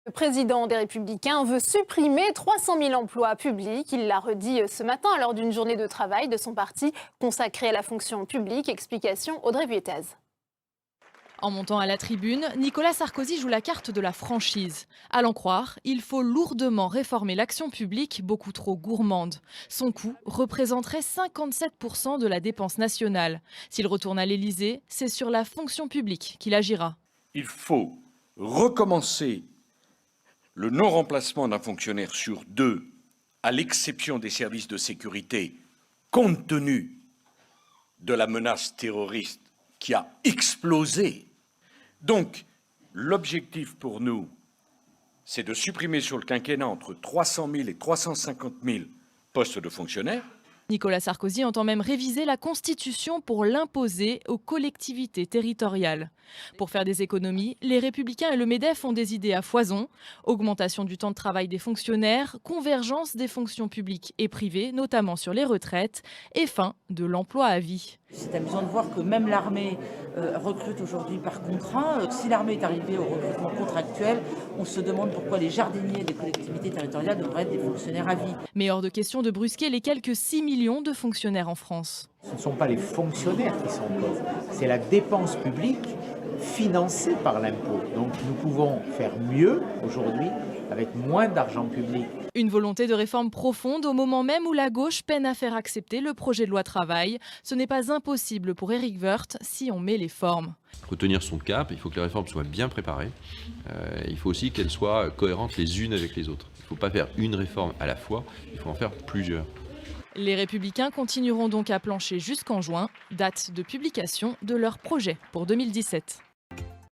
Le président des Républicains veut supprimer 300 000 emplois publics. Il l'a redit ce matin lors d'une journée de travail de son parti consacrée à la fonction publique. Explication Audrey Vuettaz. En montant à la tribune, Nicolas Sarkozy joue la carte de la franchise. À l'en croire, il faut lourdement réformer l'action publique, beaucoup trop gourmande. Son coût représenterait 57% de la dépense nationale. S'il retourne à l'Élysée, c'est sur la fonction publique qu'il agira. Il faut recommencer le non-remplacement d'un fonctionnaire sur deux, à l'exception des services de sécurité, compte tenu de la menace terroriste qui a explosé. Donc, l'objectif pour nous, c'est de supprimer sur le quinquennat entre 300 000 et 350 000 postes de fonctionnaires. Nicolas Sarkozy entend même réviser la Constitution pour l'imposer aux collectivités territoriales. Pour faire des économies, les Républicains et le MEDEF ont des idées à foison. Augmentation du temps de travail des fonctionnaires, convergence des fonctions publiques et privées, notamment sur les retraites, et fin de l'emploi à vie. C'est amusant de voir que même l'armée recrute aujourd'hui par contrat. Si l'armée est arrivée au recrutement contractuel, on se demande pourquoi les jardiniers des collectivités territoriales devraient être des fonctionnaires à vie. Mais hors de question de brusquer les quelques 6 millions de fonctionnaires en France. Ce ne sont pas les fonctionnaires qui sont pauvres, c'est la dépense publique financée par l'impôt. Donc nous pouvons faire mieux aujourd'hui avec moins d'argent public. Une volonté de réforme profonde au moment même où la gauche peine à faire accepter le projet de loi travail. Ce n'est pas impossible pour Éric Woerth si on met les formes. Il faut tenir son cap, il faut que les réformes soient bien préparées. Il faut aussi qu'elles soient cohérentes les unes avec les autres. Il ne faut pas faire une réforme à la fois, il faut en faire plusieurs. Les Républicains continueront donc à plancher jusqu'en juin, date de publication de leur projet pour 2017.